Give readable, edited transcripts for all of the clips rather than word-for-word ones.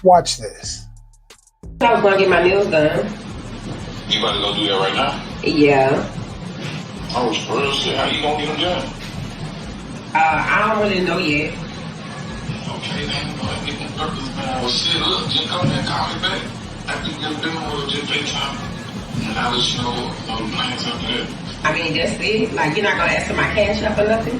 Watch this. I was gonna get my nails done. You about to go do that right now? Yeah. Oh, for real shit. How you gonna get them done? I don't really know yet. Okay, then go ahead and get them burgers, man. Well, shit, look, just come and call me back. After you get them done, we'll just FaceTime. And I'll let you know the plans after that. I mean, that's it. Like, you're not gonna ask for my cash up or nothing?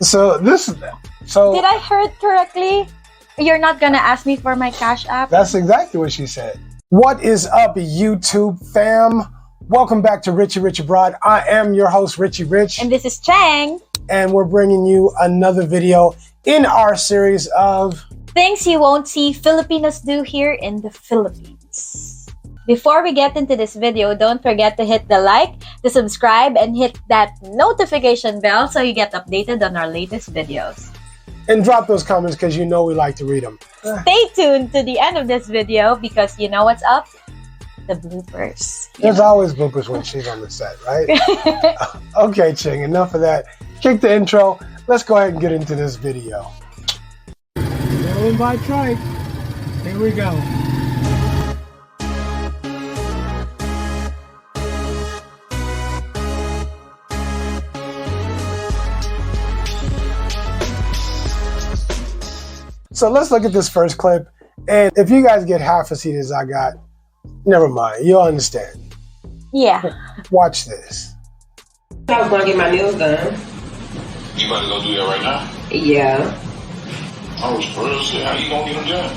So Did I hear it correctly? You're not gonna ask me for my Cash App? that's exactly what she said. What is up, YouTube fam? Welcome back to Richie Rich Abroad. I am your host, Richie Rich. And this is Chang. And we're bringing you another video in our series of Things you won't see Filipinas do here in the Philippines. Before we get into this video, don't forget to hit the like, the subscribe, and hit that notification bell so you get updated on our latest videos. And drop those comments because you know we like to read them. Stay tuned to the end of this video because you know what's up? The bloopers. There's always bloopers when she's on the set, right? Okay, Ching, enough of that. Kick the intro. Let's go ahead and get into this video. Rolling by tripe. Here we go. So let's look at this first clip, and if you guys get half as heated as I got, never mind, you'll understand. Yeah. Watch this. I was gonna get my nails done. You about to go do that right now? Yeah. Oh, for real shit. How you gonna get them done?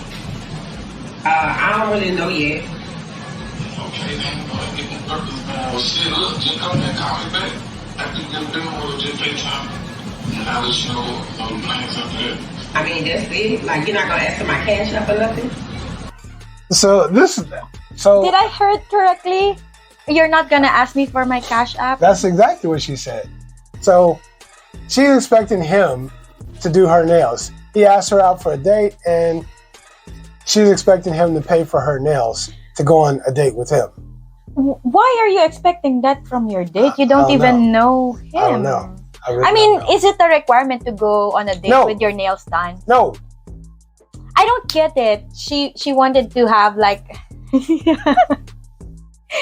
I don't really know yet. Okay, then go ahead and get them burgers, man. Well, shit, look, just come and call me back. After you get them done, we'll just FaceTime. And I'll let you know the plans after that. I mean, that's it. Like, you're not gonna ask for my cash up or nothing? So Did I hear it correctly? You're not gonna ask me for my Cash App? that's exactly what she said. So she's expecting him to do her nails. He asked her out for a date, and she's expecting him to pay for her nails to go on a date with him. Why are you expecting that from your date? You don't even know him. I don't know. I mean, is it a requirement to go on a date No. with your nails done? No. I don't get it. She wanted to have like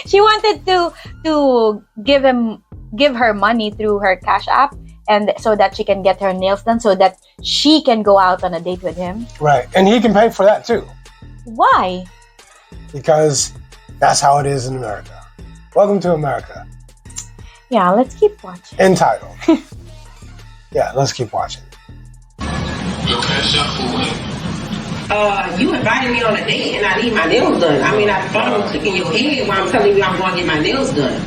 she wanted to give her money through her Cash App, and so that she can get her nails done, so that she can go out on a date with him. Right. And he can pay for that too, Why? because that's how it is in America. Welcome to America. Yeah, let's keep watching. Entitled. Yeah, let's keep watching. Your cash out for what? You invited me on a date and I need my nails done. I mean, I thought I'm clicking your head while I'm telling you I'm going to get my nails done.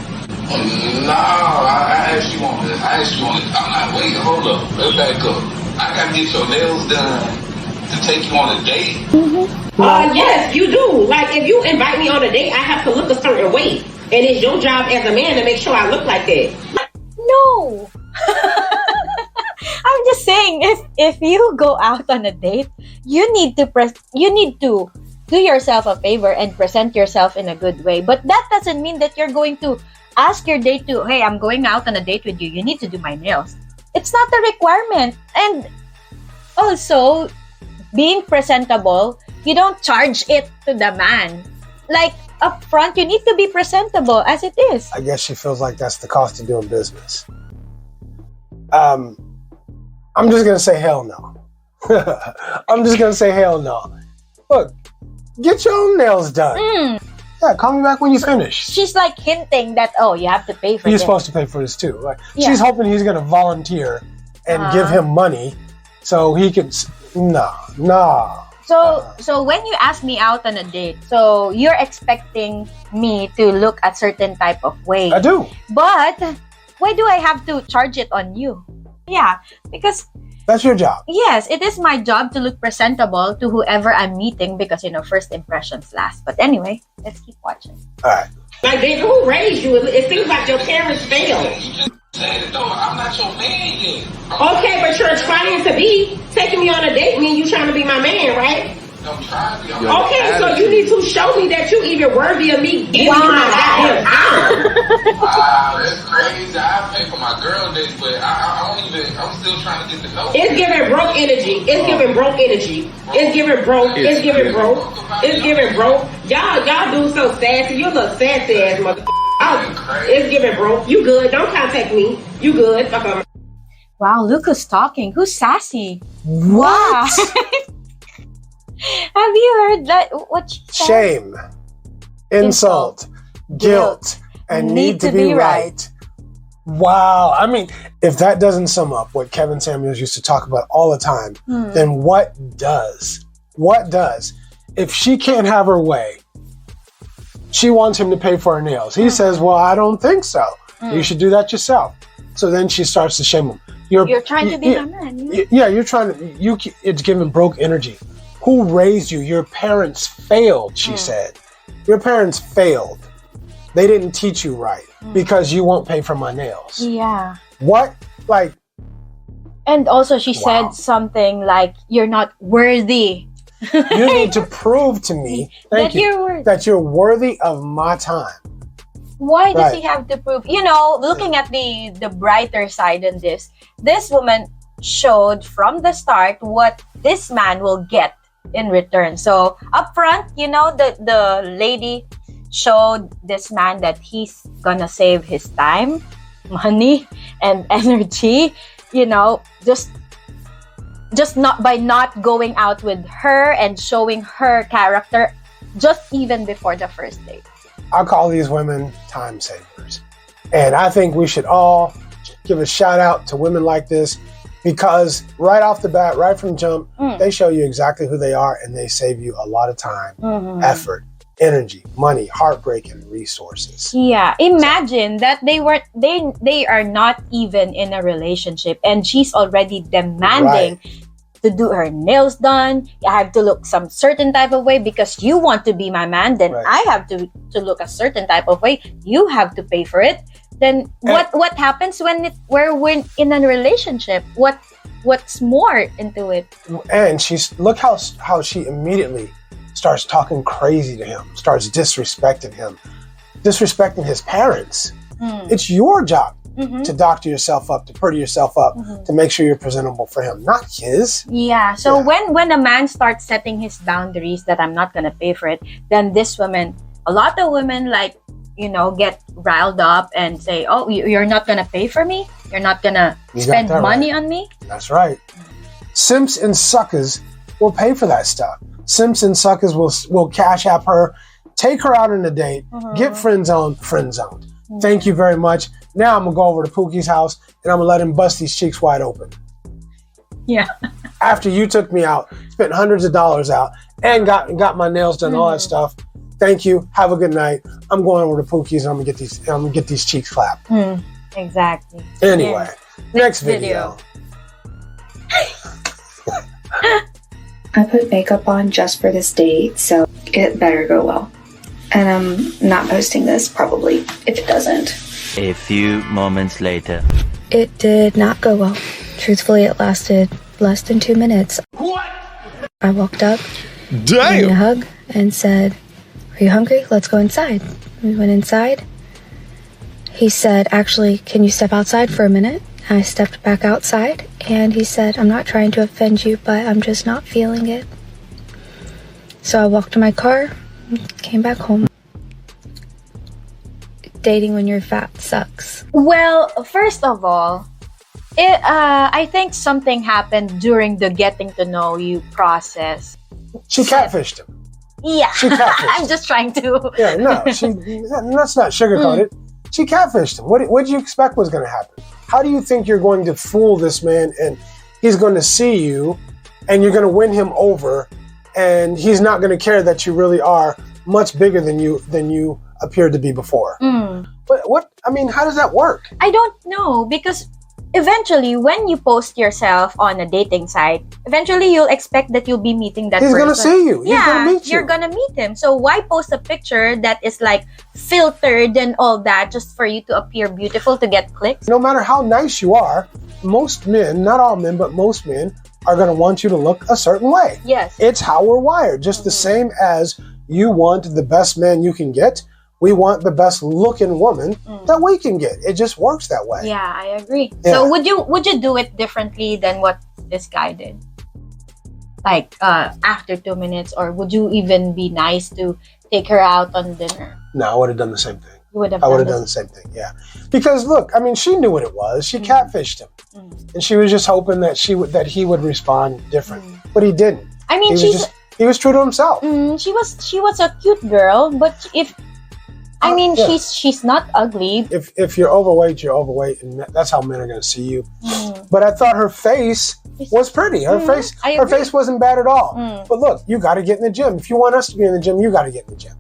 No, I asked you on this. I'm not waiting. Hold up. Let's back up. I got to get your nails done to take you on a date. Yes, you do. Like, if you invite me on a date, I have to look a certain way. And it's your job as a man to make sure I look like that. No. I'm just saying, if you go out on a date, you need to do yourself a favor and present yourself in a good way. But that doesn't mean that you're going to ask your date to, hey, I'm going out on a date with you. You need to do my nails. It's not a requirement. And also, being presentable, you don't charge it to the man. Like, up front, you need to be presentable as it is. I guess she feels like that's the cost of doing business. I'm just going to say hell no. I'm just going to say hell no. Look, get your own nails done. Yeah, call me back when you finish. She's like hinting that, oh, you have to pay for You're this. supposed to pay for this too. Like, Yeah. she's hoping he's going to volunteer and give him money so he can... Nah. So when you ask me out on a date, so you're expecting me to look a certain type of way. I do. But why do I have to charge it on you? Yeah, because That's your job. yes, it is my job to look presentable to whoever I'm meeting because, first impressions last. But anyway, let's keep watching. All right. Like, baby, who raised you? It seems like your parents failed. You just said it though. I'm not your man yet. Okay, but you're trying to be. Taking me on a date mean you trying to be my man, right? I'm trying to. Okay, so you need to show me that you even worthy of me giving you my goddamn time. Wow, that's crazy. I pay for my girl dates, but I don't even. I'm still trying to get to know. It's giving broke energy. It's giving broke energy. It's giving broke. It's giving broke. It's giving broke. Y'all do so sassy. You look sassy ass mother. It's giving broke. You good? Don't contact me. You good? Fuck up. Wow, Luca's talking. Who's sassy? What? Have you heard that? What she said? Shame, insult, guilt, and need to be right. Wow. I mean, if that doesn't sum up what Kevin Samuels used to talk about all the time, then what does? What does? If she can't have her way, she wants him to pay for her nails. He says, well, I don't think so. You should do that yourself. So then she starts to shame him. You're trying to be my man. Yeah, you're trying to, it's giving broke energy. Who raised you? Your parents failed, she said. Your parents failed. They didn't teach you right because you won't pay for my nails. Yeah. What? Like. And also she said something like, you're not worthy. You need to prove to me that you're worthy of my time. Why does he have to prove? You know, looking at the brighter side in this woman showed from the start what this man will get in return. So up front, you know, the lady showed this man that he's gonna save his time, money, and energy, you know, just not by not going out with her and showing her character just even before the first date. I call these women time savers. And I think we should all give a shout out to women like this because right off the bat, right from jump, they show you exactly who they are and they save you a lot of time, effort, energy, money, heartbreak, and resources. Yeah, imagine that they are not even in a relationship and she's already demanding to do her nails done. I have to look some certain type of way because you want to be my man. Then I have to look a certain type of way. You have to pay for it. Then what happens when we're in a relationship? What's more into it? And look how she immediately starts talking crazy to him, starts disrespecting him, disrespecting his parents. It's your job to doctor yourself up, to pretty yourself up, to make sure you're presentable for him, not his. Yeah. So when a man starts setting his boundaries that I'm not gonna pay for it, then a lot of women like, you know, get riled up and say, oh, you're not gonna pay for me? You're not gonna spend money on me? That's right. Simps and suckers will pay for that stuff. Simps and suckers will cash app her, take her out on a date, get friend zoned. Thank you very much. Now I'm gonna go over to Pookie's house and I'm gonna let him bust these cheeks wide open. Yeah. After you took me out, spent hundreds of dollars out, and got my nails done, all that stuff. Thank you. Have a good night. I'm going over to Pookie's and I'm gonna get these cheeks clapped. Exactly. Anyway, next video. I put makeup on just for this date, so it better go well. And I'm not posting this, probably, if it doesn't. A few moments later. It did not go well. Truthfully, it lasted less than 2 minutes. What? I walked up, gave me a hug, and said, are you hungry? Let's go inside. We went inside. He said, actually, can you step outside for a minute? I stepped back outside, and he said, I'm not trying to offend you, but I'm just not feeling it. So I walked to my car, came back home. Dating when you're fat sucks. Well, first of all, I think something happened during the getting to know you process. She catfished him. Yeah. She catfished I'm just trying to. Yeah, no, let's not sugarcoat it. She catfished him. What did you expect was going to happen? How do you think you're going to fool this man and he's going to see you and you're going to win him over and he's not going to care that you really are much bigger than you appeared to be before? But how does that work? I don't know, because eventually when you post yourself on a dating site, eventually you'll expect that you'll be meeting that person. He's going to see you. He's going to meet you. You're going to meet him. So why post a picture that is like filtered and all that just for you to appear beautiful to get clicks? No matter how nice you are, most men, not all men, but most men are going to want you to look a certain way. Yes. It's how we're wired. Just the same as you want the best man you can get, we want the best looking woman that we can get. It just works that way. Yeah, I agree. Yeah. So would you do it differently than what this guy did? Like after 2 minutes, or would you even be nice to take her out on dinner? No, I would have done the same thing. You would have I would have done the same thing, yeah. Because look, I mean, she knew what it was. She catfished him. And she was just hoping that he would respond different. But he didn't. I mean, he was true to himself. She was a cute girl, but she's not ugly. If you're overweight, you're overweight, and that's how men are going to see you. But I thought her face was pretty. Her face wasn't bad at all. But look, you got to get in the gym. If you want us to be in the gym, you got to get in the gym.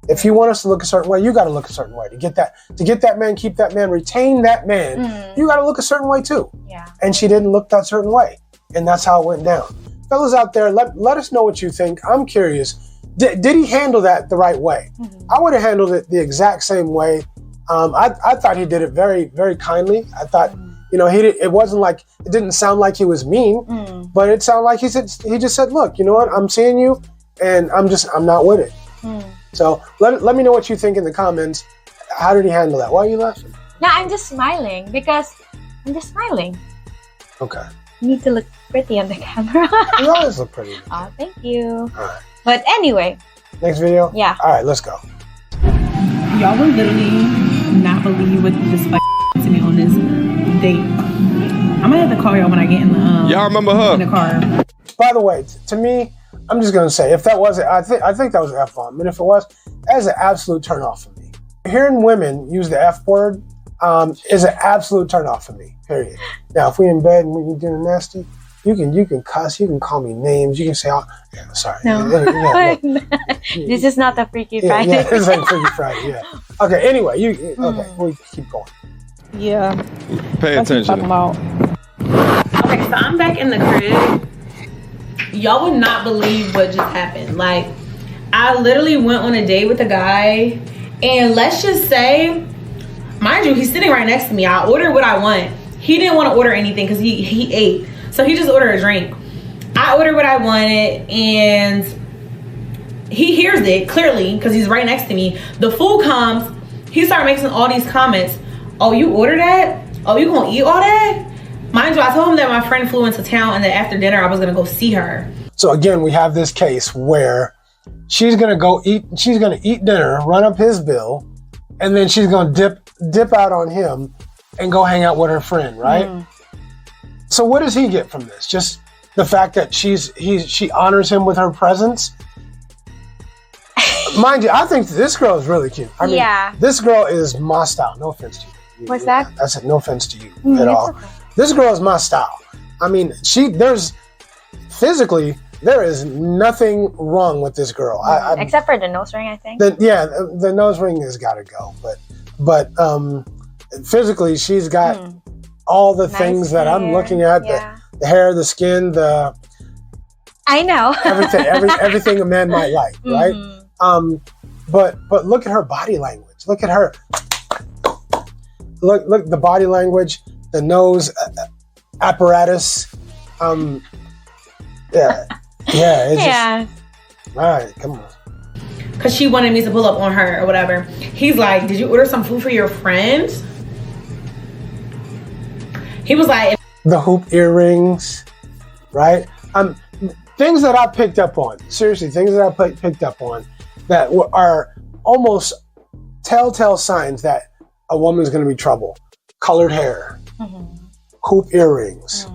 If you want us to look a certain way, you got to look a certain way. To get that man, keep that man, retain that man, you got to look a certain way too. Yeah. And she didn't look that certain way. And that's how it went down. Fellas out there, let us know what you think. I'm curious. Did he handle that the right way? I would have handled it the exact same way. I thought he did it very, very kindly. I thought, it wasn't like, it didn't sound like he was mean, but it sounded like he just said, look, you know what? I'm seeing you and I'm not with it. So let me know what you think in the comments. How did he handle that? Why are you laughing? No, I'm just smiling because I'm just smiling. Okay. You need to look pretty on the camera. You always look pretty. Oh, thank you. All right. But anyway. Next video? Yeah. All right, let's go. Y'all would literally not believe what this to me on this date. I'm gonna have to call y'all when I get in the y'all remember her in the car. By the way, to me, I'm just gonna say, if that was it, I think that was an F-bomb. And if it was, that's an absolute turn off for me. Hearing women use the F word is an absolute turn off for me. Period. Now, if we in bed and we doing nasty, you can cuss, you can call me names, you can say, sorry. No. This is not a Freaky Friday. Yeah, this ain't Freaky Friday, yeah. Okay, anyway, we keep going. Yeah. pay attention. Okay, so I'm back in the crib. Y'all would not believe what just happened. Like, I literally went on a date with a guy, and let's just say, mind you, he's sitting right next to me. I ordered what I want. He didn't want to order anything because he ate. So he just ordered a drink. I ordered what I wanted, and he hears it clearly because he's right next to me. The food comes, he started making all these comments. Oh, you ordered that? Oh, you gonna eat all that? Mind you, I told him that my friend flew into town and that after dinner I was gonna go see her. So again, we have this case where she's gonna eat dinner, run up his bill, and then she's gonna dip out on him and go hang out with her friend, right? So what does he get from this? Just the fact that she honors him with her presence? Mind you, I think this girl is really cute. I mean, this girl is my style. No offense to you. What's that? I said no offense to you at all. Okay. This girl is my style. I mean, physically, there is nothing wrong with this girl. Except for the nose ring, I think. The nose ring has got to go. But physically, she's got all the nice things that I'm looking at. The hair, the skin, I know. everything a man might like, right? But look at her body language. Look at her. Look the body language, the nose apparatus. It's just, all right, come on. Because she wanted me to pull up on her or whatever. He's like, did you order some food for your friend? He was like, the hoop earrings, right? Things that I picked up on. Seriously, things that I picked up on that are almost telltale signs that a woman's going to be trouble. Colored hair, hoop earrings,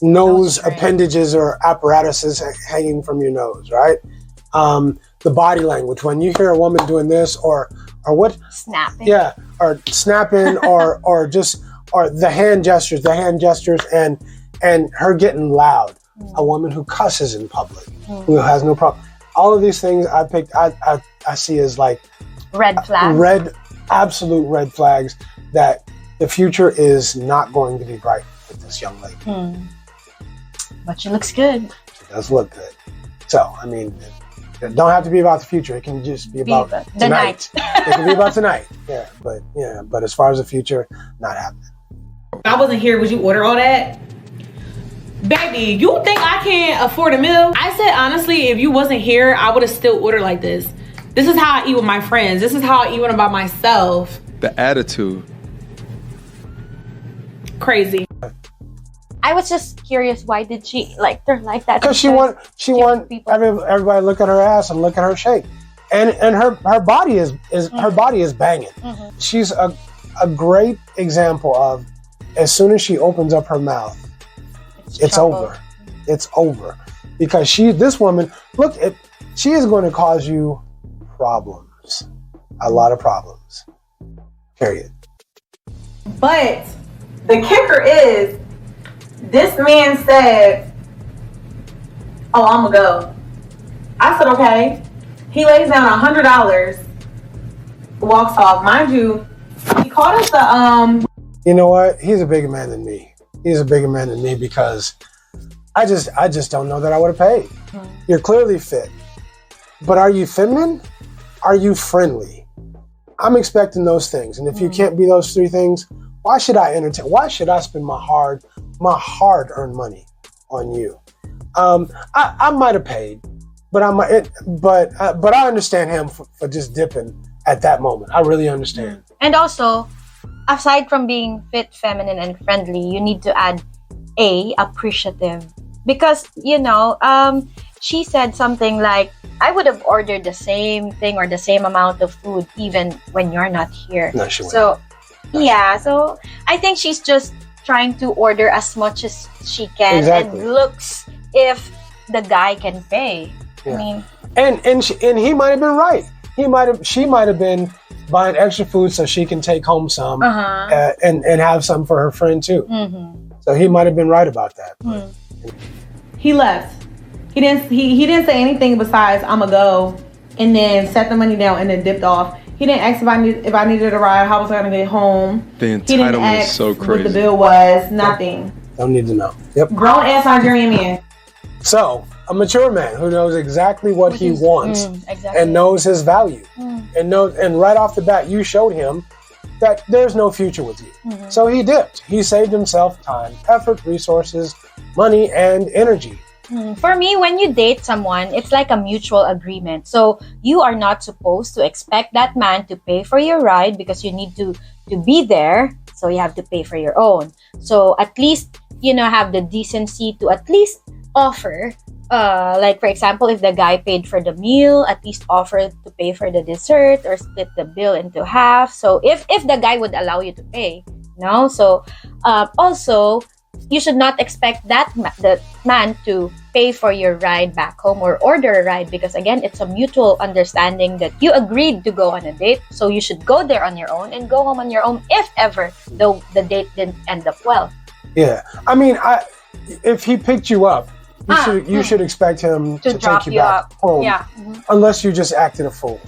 nose appendages or apparatuses hanging from your nose, right? The body language. When you hear a woman doing this or what? Snapping. Yeah, or snapping or the hand gestures and her getting loud. A woman who cusses in public, who has no problem. All of these things I see as like red flags. Absolute red flags that the future is not going to be bright with this young lady. But she looks good. She does look good. So, I mean, it don't have to be about the future. It can just be about tonight. It can be about tonight. But as far as the future, not happening. I wasn't here. Would you order all that? Baby, you think I can't afford a meal? I said, honestly, if you wasn't here, I would have still ordered like this. This is how I eat with my friends. This is how I eat when I'm by myself. The attitude. Crazy. I was just curious, why did she like her like that? Because she want everybody to look at her ass and look at her shape, and her body is her body is banging. Mm-hmm. She's a great example of, as soon as she opens up her mouth, it's over. It's over, because this woman, she is going to cause you problems, a lot of problems. Period. But the kicker is, this man said, "Oh, I'ma go." I said, "Okay." He lays down $100, walks off. Mind you, he called us the You know what? He's a bigger man than me. He's a bigger man than me, because I just don't know that I would have paid. You're clearly fit, but are you feminine? Are you friendly? I'm expecting those things, and if you can't be those three things, why should I entertain? Why should I spend my hard-earned money on you? I might have paid, but I understand him for just dipping at that moment. I really understand. And also, aside from being fit, feminine, and friendly, you need to add appreciative, because she said something like, "I would have ordered the same thing or the same amount of food even when you're not here." No, she wouldn't. So, so I think she's just trying to order as much as she can and looks if the guy can pay. Yeah. I mean, and he might have been right. She might have been buying extra food so she can take home some and have some for her friend too. Mm-hmm. So he might have been right about that. He left. He didn't say anything besides "I'ma go," and then set the money down and then dipped off. He didn't ask if I needed a ride, how was I gonna get home. The He didn't entitlement ask is so what crazy. the bill was. Nothing. Don't need to know. Yep. Grown ass Nigerian man. So a mature man who knows exactly what he wants and knows his value, and right off the bat you showed him that there's no future with you. So he dipped. He saved himself time, effort, resources, money, and energy. For me, when you date someone, it's like a mutual agreement. So you are not supposed to expect that man to pay for your ride, because you need to be there. So you have to pay for your own. So at least, have the decency to at least offer. Like, for example, if the guy paid for the meal, at least offer to pay for the dessert or split the bill into half. So if the guy would allow you to pay, So also, you should not expect the man to pay for your ride back home or order a ride, because again, it's a mutual understanding that you agreed to go on a date. So you should go there on your own and go home on your own if ever the date didn't end up well. Yeah, I mean, if he picked you up, you should expect him to take you back home. Yeah. Unless you just acted a fool.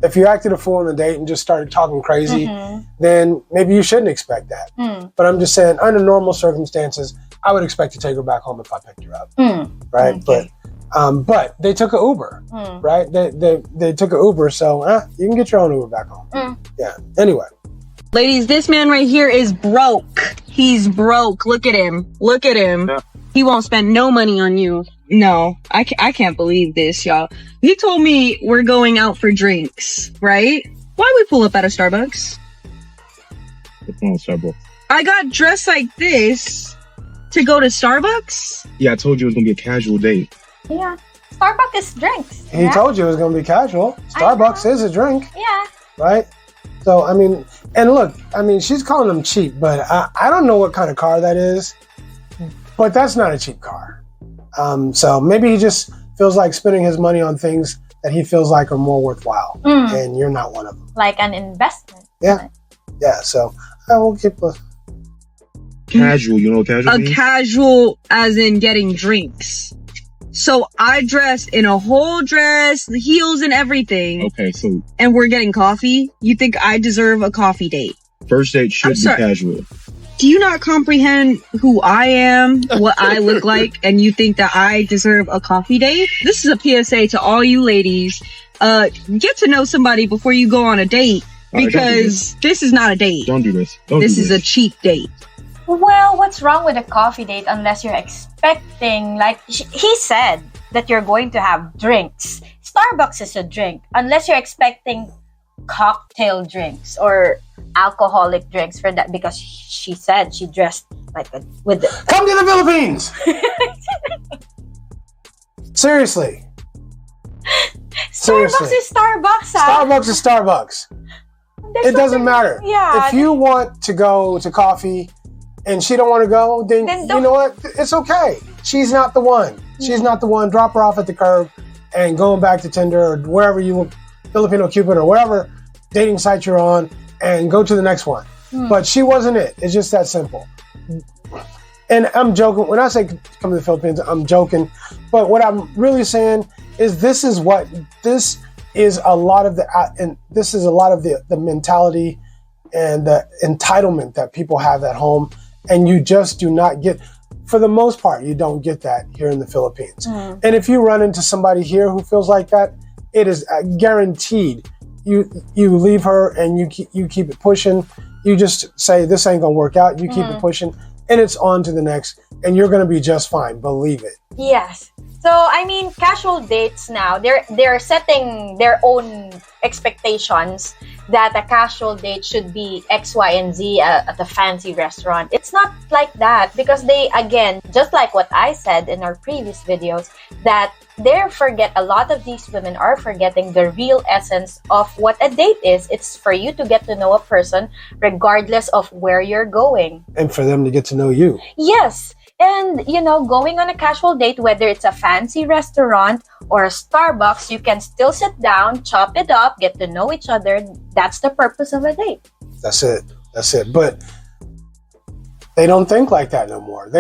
If you acted a fool on the date and just started talking crazy, then maybe you shouldn't expect that. But I'm just saying, under normal circumstances, I would expect to take her back home if I picked her up, right? Okay. But they took an Uber, right? They took an Uber, so you can get your own Uber back home. Yeah. Anyway, ladies, this man right here is broke. He's broke. Look at him. Look at him. Yeah. He won't spend no money on you. No, I can't believe this, y'all. He told me we're going out for drinks, right? Why we pull up at a Starbucks? Starbucks. I got dressed like this to go to Starbucks? Yeah, I told you it was gonna be a casual date. Yeah. Starbucks is drinks. He told you it was gonna be casual. Starbucks is a drink. Yeah. Right? So, I mean, and look, I mean, she's calling them cheap, but I don't know what kind of car that is. But that's not a cheap car. So maybe he just feels like spending his money on things that he feels like are more worthwhile. And you're not one of them. Like an investment. Yeah. Yeah. So I will keep a casual. You know what casual means? A casual as in getting drinks. So I dressed in a whole dress, the heels and everything. Okay, so. And we're getting coffee? You think I deserve a coffee date? First date should be casual. Do you not comprehend who I am, what I look like, and you think that I deserve a coffee date? This is a PSA to all you ladies. Get to know somebody before you go on a date, because this is not a date. Don't do this. This is a cheap date. Well, what's wrong with a coffee date unless you're expecting, like he said, that you're going to have drinks. Starbucks is a drink. Unless you're expecting cocktail drinks or alcoholic drinks for that, because she said she dressed like with the... Come to the Philippines! Seriously. Starbucks is Starbucks. Starbucks is Starbucks. It doesn't matter. Yeah. If you want to go to coffee and she don't want to go, then you know what? It's okay. She's not the one. She's not the one. Drop her off at the curb and going back to Tinder or wherever you, Filipino Cupid or whatever dating site you're on, and go to the next one. But she wasn't it. It's just that simple. And I'm joking. When I say come to the Philippines, I'm joking. But what I'm really saying is this is a lot of the mentality and the entitlement that people have at home, and you just do not get. For the most part, you don't get that here in the Philippines. And if you run into somebody here who feels like that, it is guaranteed. You leave her and you keep it pushing. You just say this ain't gonna work out. You keep it pushing, and it's on to the next, and you're gonna be just fine. Believe it. Yes. So I mean, casual dates now, they're setting their own expectations that a casual date should be X, Y, and Z at a fancy restaurant. It's not like that, because they, again, just like what I said in our previous videos, that a lot of these women are forgetting the real essence of what a date is. It's for you to get to know a person regardless of where you're going. And for them to get to know you. Yes. And, going on a casual date, whether it's a fancy restaurant or a Starbucks, you can still sit down, chop it up, get to know each other. That's the purpose of a date. That's it. But they don't think like that no more.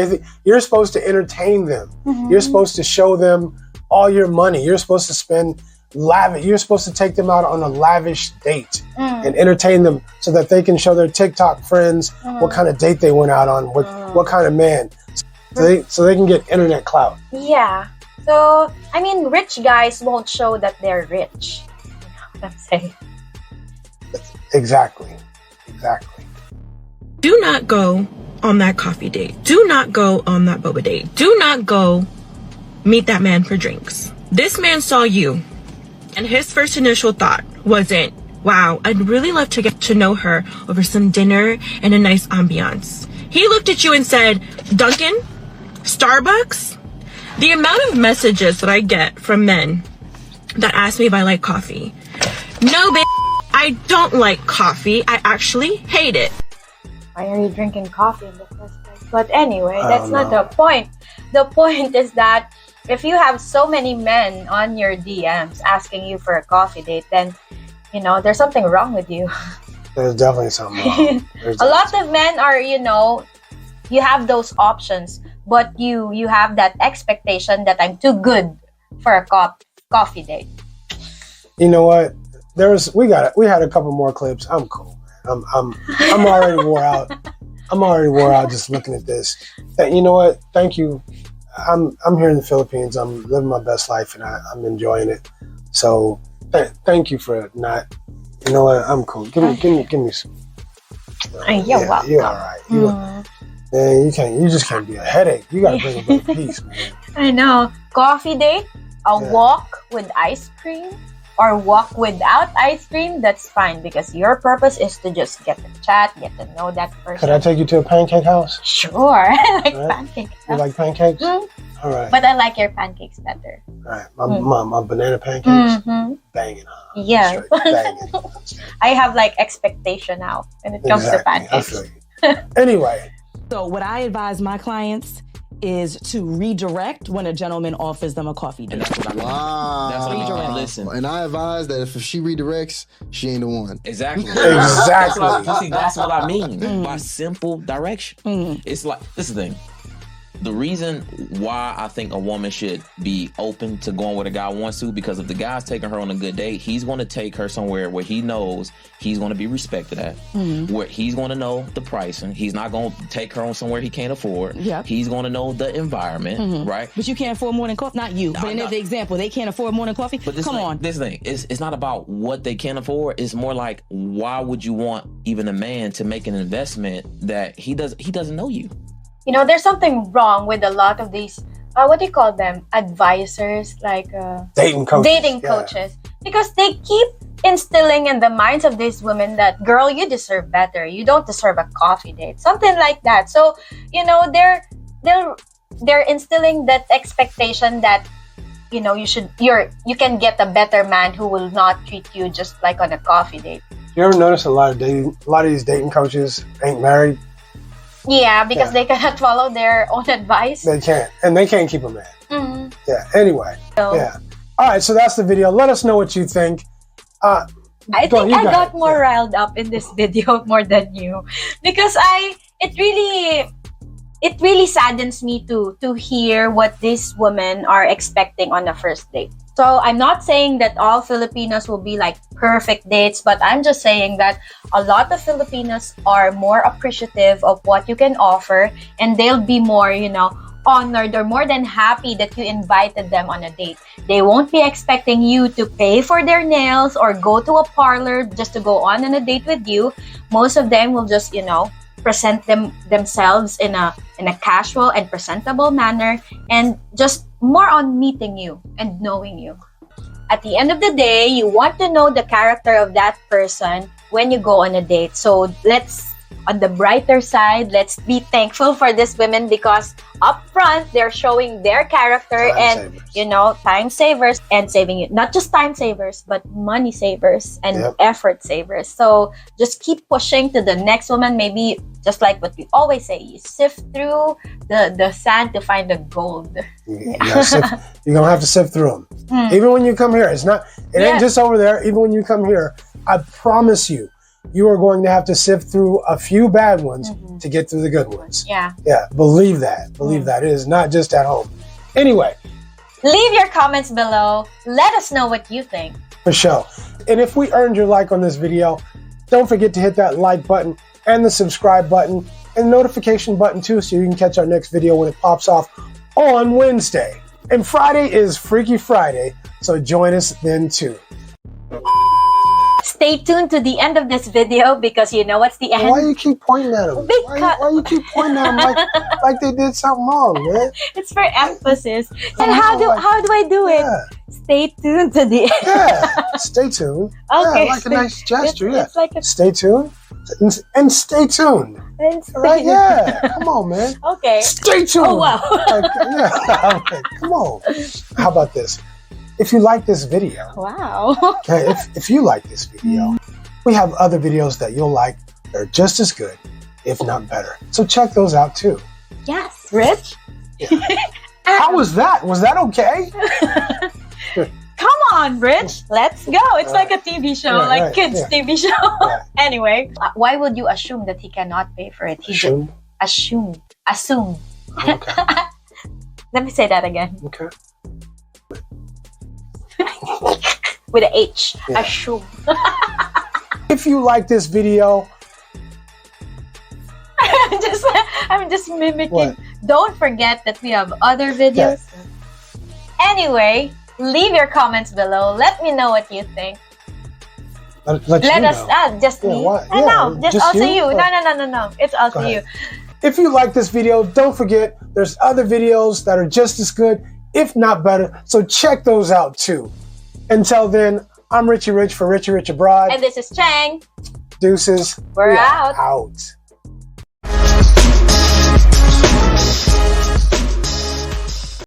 You're supposed to entertain them. You're supposed to show them all your money. You're supposed to spend lavish. You're supposed to take them out on a lavish date and entertain them so that they can show their TikTok friends what kind of date they went out on, what kind of man. So they can get internet clout. Yeah. So, I mean, rich guys won't show that they're rich. You know what I'm saying? Exactly. Do not go on that coffee date. Do not go on that boba date. Do not go meet that man for drinks. This man saw you, and his first initial thought wasn't, wow, I'd really love to get to know her over some dinner and a nice ambiance. He looked at you and said, Duncan? Starbucks? The amount of messages that I get from men that ask me if I like coffee. No, babe, I don't like coffee. I actually hate it. Why are you drinking coffee in the first place? But anyway, that's not the point. The point is that if you have so many men on your DMs asking you for a coffee date, then, there's something wrong with you. There's definitely something wrong. A lot of men are, you have those options, but you have that expectation that I'm too good for a coffee date. You know what? We had a couple more clips. I'm cool. I'm already wore out. I'm already wore out just looking at this. You know what? Thank you. I'm here in the Philippines. I'm living my best life and I'm enjoying it. So thank you for not. You know what? I'm cool. Give me some. You're welcome. You're all right. Man, you just can't be a headache. You gotta bring about peace, man. I know. Coffee date, walk with ice cream, or walk without ice cream, that's fine, because your purpose is to just get to chat, get to know that person. Could I take you to a pancake house? Sure. I like pancakes. You like pancakes? All right. But I like your pancakes better. All right. My banana pancakes, banging. Yeah. Banging. I have expectation now when it comes to pancakes. I feel you. Anyway. So what I advise my clients is to redirect when a gentleman offers them a coffee date. Wow. That's what redirect. Listen. And I advise that if she redirects, she ain't the one. Exactly. Exactly. That's what I mean by simple direction. It's like, this is the thing. The reason why I think a woman should be open to going where the guy wants to, because if the guy's taking her on a good date, he's going to take her somewhere where he knows he's going to be respected at, where he's going to know the pricing. He's not going to take her on somewhere he can't afford. Yep. He's going to know the environment, right? But you can't afford more than coffee. Not you, but in the example, they can't afford more than coffee. But this thing, it's not about what they can afford. It's more like, why would you want even a man to make an investment that he doesn't know you? You know, there's something wrong with a lot of these, what do you call them? Advisors, like dating coaches. Because they keep instilling in the minds of these women that, girl, you deserve better. You don't deserve a coffee date. Something like that. So, you know, they're instilling that expectation that, you know, you can get a better man who will not treat you just like on a coffee date. You ever notice a lot of these dating coaches ain't married? Yeah, because they cannot follow their own advice. They can't. And they can't keep a man. Mm-hmm. Yeah, anyway. Yeah. All right, so that's the video. Let us know what you think. I think I got more riled up in this video more than you. Because it really saddens me to hear what these women are expecting on the first date. So I'm not saying that all Filipinas will be like perfect dates, but I'm just saying that a lot of Filipinas are more appreciative of what you can offer, and they'll be more, you know, honored or more than happy that you invited them on a date. They won't be expecting you to pay for their nails or go to a parlor just to go on a date with you. Most of them will just, you know, present themselves in a casual and presentable manner, and just more on meeting you and knowing you. At the end of the day, you want to know the character of that person when you go on a date. So on the brighter side, let's be thankful for these women, because up front, they're showing their character you know, time savers, and saving you. Not just time savers, but money savers and effort savers. So just keep pushing to the next woman. Maybe just like what we always say, you sift through the sand to find the gold. You're going to have to sift through them. Even when you come here, it ain't just over there. Even when you come here, I promise you, you are going to have to sift through a few bad ones to get through the good ones. Yeah. Yeah. Believe that. Believe that. It is not just at home. Anyway. Leave your comments below. Let us know what you think. For sure. And if we earned your like on this video, don't forget to hit that like button and the subscribe button and the notification button too, so you can catch our next video when it pops off on Wednesday. And Friday is Freaky Friday, so join us then too. Stay tuned to the end of this video, because you know what's the end. Why you keep pointing at them? Why you keep pointing at them like they did something wrong, man? It's for emphasis. And how do I do it? Stay tuned to the end. Yeah, stay tuned. Okay. Yeah, like a nice gesture. It's like stay tuned and stay tuned. Right? Yeah. Come on, man. Okay. Stay tuned. Oh wow. Come on. How about this? If you like this video, wow. Okay, if you like this video, we have other videos that you'll like that are just as good, if not better. So check those out too. Yes, Rich. Yeah. How was that? Was that okay? Come on, Rich. Let's go. It's like a TV show, kids' TV show. Yeah. Anyway, why would you assume that he cannot pay for it? Assume. Okay. Let me say that again. Okay. With an H. Yeah. Assume. If you like this video, I'm just mimicking. What? Don't forget that we have other videos. Yeah. Anyway, leave your comments below. Let me know what you think. Let us just me. No, just also you. No. It's also you. If you like this video, don't forget there's other videos that are just as good, if not better. So check those out too. Until then, I'm Richie Rich for Richie Rich Abroad. And this is Chang. Deuces. We're out. Out.